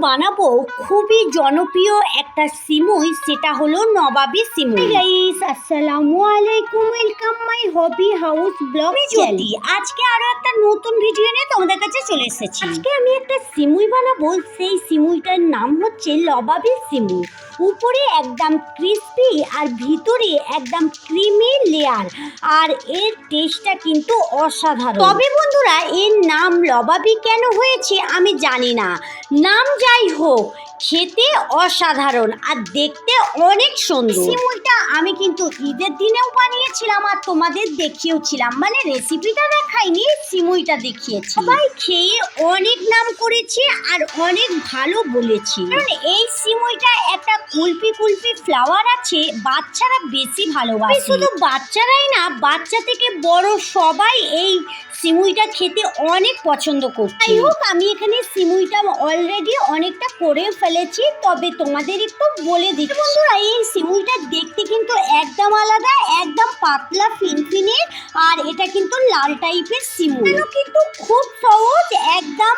বানাবো খুবই জনপ্রিয় একটা সিমুই, সেটা হলো নবাবী সিমুই। গাইস, আসসালামু আলাইকুম, welcome my hobby house blog channel. আজকে আরো একটা নতুন ভিডিও নিয়ে তোমাদের কাছে চলে এসেছি। আজকে আমি একটা সিমুই বানাবো, সেই সিমুইটার নাম হচ্ছে নবাবী সিমুই। উপরে একদম ক্রিস্পি আর ভিতরে একদম ক্রিমি লেয়ার, আর এর টেস্টটা কিন্তু অসাধারণ। তবে বন্ধুরা, এর নাম নবাবী কেন হয়েছে আমি জানি না, নাম যাই হোক খেতে অসাধারণ আর দেখতে অনেক সুন্দর। সিমুইটা আমি কিন্তু ঈদের দিনেও বানিয়েছিলাম আর তোমাদের দেখিয়েওছিলাম, মানে রেসিপিটা দেখাইনি, সিমুইটা দেখিয়েছি। সবাই খেয়ে অনেক নাম করেছে আর অনেক ভালো বলেছে। কারণ এই সিমুইটা একটা কুলপি কুলপি ফ্লেভার আছে, বাচ্চারা বেশি ভালোবাসে। শুধু বাচ্চারাই না, বাচ্চা থেকে বড় সবাই এই সিমুইটা খেতে অনেক পছন্দ করছে। যাই হোক, আমি এখানে সিমুইটা অলরেডি অনেকটা করে ফেলেছি, তবে তোমাদের একটু বলে দিচ্ছি বন্ধুরা, এই সিমুইটা দেখতে কিন্তু একদম আলাদা, একদম পাতলা ফিনফিনে, আর এটা কিন্তু লাল টাইপের সিমুই। কিন্তু খুব সহজ, একদম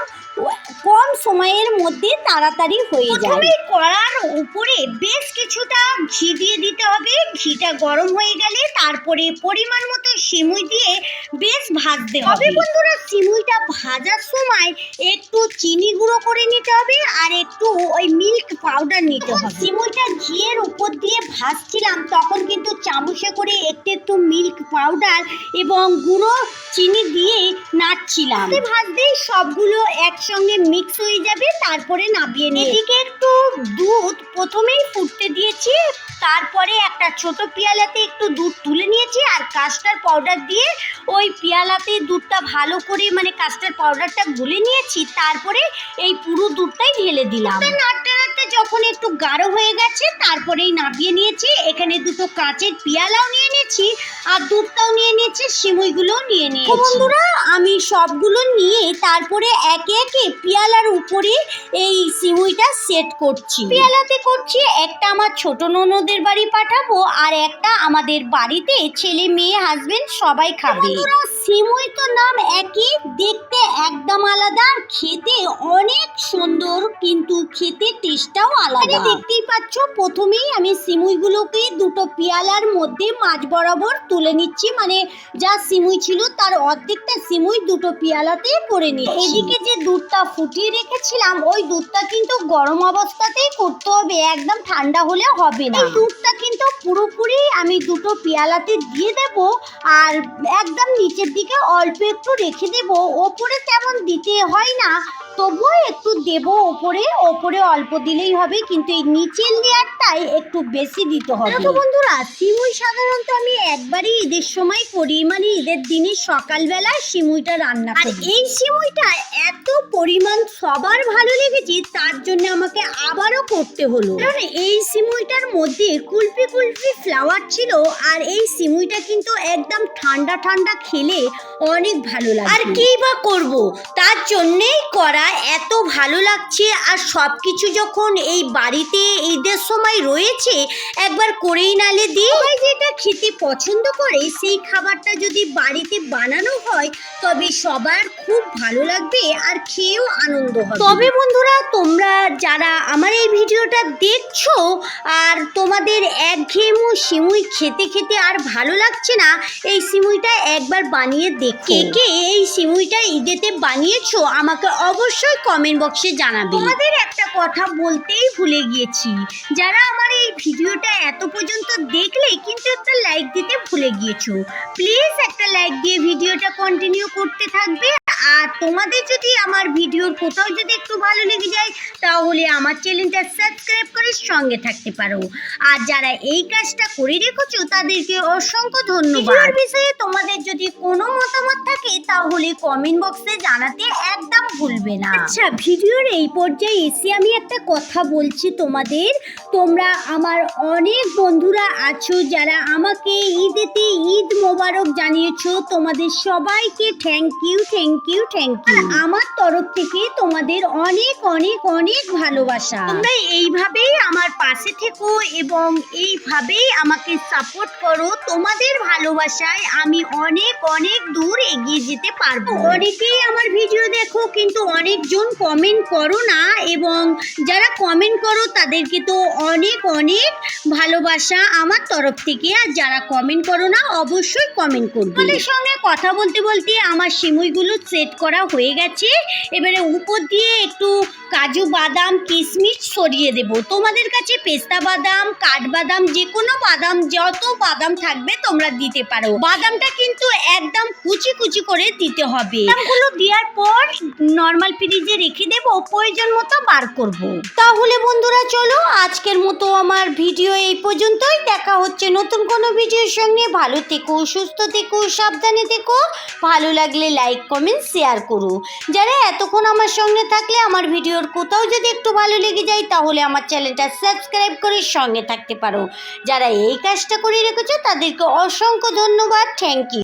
কম সময়ের মধ্যে তাড়াতাড়ি হয়ে যায়। প্রথমে কড়ার উপরে বেশ কিছুটা ঘি দিয়ে দিতে হবে। ঘিটা গরম হয়ে গেলে তারপরে পরিমাণ মতো সিমুই দিয়ে বেশ ভাজতে হবে। তবে বন্ধুরা, সিমুইটা ভাজার সময় একটু চিনি গুঁড়ো করে নিতে হবে আর একটু ওই মিল্ক পাউডার নিতে হবে। সিমুইটা ঘিয়ের উপর দিয়ে ভাজছিলাম, তখন কিন্তু চামচে করে একটু একটু মিল্ক পাউডার এবং গুঁড়ো চিনি দিয়ে নাড়ছিলাম। ভাজতেই সবগুলো একসঙ্গে মিক্স হয়ে যাবে, তারপরে নামিয়ে নিয়ে এদিকে একটু দুধ প্রথমেই ফুটতে দিয়েছি, তারপরে একটা ছোট পেয়ালাতে একটু দুধ তুলে নিয়েছি আর কাস্টার্ড পাউডার দিয়ে ওই পেয়ালাতে দুধটা ভালো করে, মানে কাস্টার্ড পাউডারটা গুলে নিয়েছি, তারপরে এই পুরো দুধটাই ঢেলে দিলাম। নাড়তে নাড়তে যখন একটু গাঢ় হয়ে গেছে, তারপরেই নামিয়ে নিয়েছি। এখানে দুটো কাঁচের পেয়ালাও নিয়ে নিয়েছি আর দুধটাও নিয়ে নিয়েছি, সিমুইগুলোও নিয়ে নিয়েছি। বন্ধুরা, আমি সবগুলো নিয়ে তারপরে একে একে পেয়ালার উপরে এই সিমুইটা সেট করছি। পেয়ালাতে করছি, একটা আমার ছোট ননদের বাড়ি পাঠাবো আর একটা আমাদের বাড়িতে ছেলে মেয়ে হাজবেন্ড সবাই খাবে। সিমুই তো নাম একই, দেখতে একদম আলাদা আর খেতে অনেক সুন্দর, কিন্তু খেতে টেস্টটাও আলাদা। দেখতেই পাচ্ছ, প্রথমেই আমি সিমুইগুলোকে দুটো পেয়ালার মধ্যে মাঝ বরাবর তুলে নিচ্ছি, মানে যা সিমুই ছিল তার অর্ধেকটা সিমুই দুটো পেয়ালাতে করে নিচ্ছি। এদিকে যে দুধটা ফুটিয়ে রেখেছিলাম, ওই দুধটা কিন্তু গরম অবস্থাতেই করতে হবে, একদম ঠান্ডা হলে হবে না। এই দুধটা কিন্তু পুরোপুরি আমি দুটো পেয়ালাতে দিয়ে দেব আর একদম নিচের দিকে অল্প একটু রেখে দেব। ওপরে তেমন দিতে হয় না, তবুও একটু দেব ওপরে, ওপরে অল্প দিলেই হবে, কিন্তু এই নিচের লেয়ারটাই একটু বেশি দিতে হবে। তো বন্ধুরা, সিমুই সাধারণত আমি একবারই ঈদের সময় করি, মানে ঈদের দিনে সকালবেলা সিমুইটা রান্না করি। আর এই সিমুইটা এত পরিমাণ সবার ভালো লেগেছে, তার জন্য আমাকে আবারও করতে হলো। কারণ এই সিমুইটার মধ্যে কুলপি কুলপি ফ্লেভার ছিল, আর এই সিমুইটা কিন্তু একদম ঠান্ডা ঠান্ডা খেলে অনেক ভালো লাগে। আর কি বা করব, তার জন্যেই করা, এত ভালো লাগছে। আর সব কিছু যখন এই বাড়িতে ঈদের সময় রয়েছে, একবার করেই নালে দিই। সবাই যেটা খেতে পছন্দ করে সেই খাবারটা যদি বাড়িতে বানানো হয়, তবে সবার খুব ভালো লাগবে আর খেয়েও আনন্দ হবে। তবে বন্ধুরা, তোমরা যারা আমার এই ভিডিওটা দেখছো আর তোমাদের একঘেয়েমু সিমুই খেতে খেতে আর ভালো লাগছে না, এই সিমুইটা একবার বানিয়ে দেখো। কে এই সিমুইটা ঈদেতে বানিয়েছো আমাকে অবশ্যই কমেন্ট বক্সে জানাবে। তোমাদের একটা কথা বলতেই ভুলে গিয়েছি, যারা আমার এই ভিডিওটা এত পর্যন্ত দেখলে কিন্তু একটা লাইক দিতে ভুলে গিয়েছো, প্লিজ একটা লাইক দিয়ে ভিডিওটা কন্টিনিউ করতে থাকবে। আর তোমাদের যদি আমার ভিডিওর কোথাও যদি একটু ভালো লেগে যায়, তাহলে আমার চ্যানেলটা সাবস্ক্রাইব করে সঙ্গে থাকতে পারো। আর যারা এই কাজটা করে রেখেছো, তাদেরকে অসংখ্য ধন্যবাদ। বিষয়ে তোমাদের যদি কোনো মতামত থাকে, তাহলে কমেন্ট বক্সে জানাতে একদম ভুলবে না। আচ্ছা, ভিডিওর এই পর্যায়ে এসে আমি একটা কথা বলছি তোমাদের, তোমরা আমার অনেক বন্ধুরা আছো যারা আমাকে ঈদেতে ঈদ মোবারক জানিয়েছো, তোমাদের সবাইকে thank you, thank you, thank you. আমার তরফ থেকে তোমাদের অনেক অনেক অনেক অনেক ভালোবাসা। তোমরা এইভাবেই আমার পাশে থেকো এবং এইভাবেই আমাকে সাপোর্ট করো। তোমাদের ভালোবাসায় আমি অনেক অনেক দূর এগিয়ে যেতে পারবো। অনেকেই আমার ভিডিও দেখো কিন্তু অনেকজন কমেন্ট করো না, এবং যারা কমেন্ট করো তাদেরকে তো অনেক অনেক ভালোবাসা আমার তরফ থেকে। আর যারা কমেন্ট করো না অবশ্যই কমেন্ট করবে। তোমাদের সঙ্গে কথা বলতে বলতে আমার সিমুইগুলো সেট করা হয়ে গেছে। এবারে উপর দিয়ে একটু কাজু বাদাম কিশমিশ ছড়িয়ে দেব। তোমাদের কাছে পেস্তা বাদাম কাঠবাদাম যে কোনো বাদাম, যত বাদাম থাকবে তোমরা দিতে পারো। বাদামটা কিন্তু একদম কুচি কুচি করে দিতে হবে। বাদামগুলো দেওয়ার পর নর্মাল ফ্রিজে রেখে দেব, প্রয়োজন মতো বার করব। তাহলে বন্ধুরা চলো আজকের মতো আমার ভিডিও এই পর্যন্তই। দেখা হচ্ছে নতুন কোনো ভিডিওর সঙ্গে। ভালো থেকো, সুস্থ থেকো, সাবধানে থেকো। ভালো লাগলে লাইক কমেন্ট শেয়ার করো। যারা এতক্ষণ আমার সঙ্গে থাকলে আমার ভিডিওর কোথাও যদি একটু ভালো লেগে যায় তাহলে আমার চ্যানেলটা সাবস্ক্রাইব করে সঙ্গে থাকতে পারো। যারা এই কাজটা করে রেখেছো তাদেরকে অসংখ্য ধন্যবাদ। Thank you.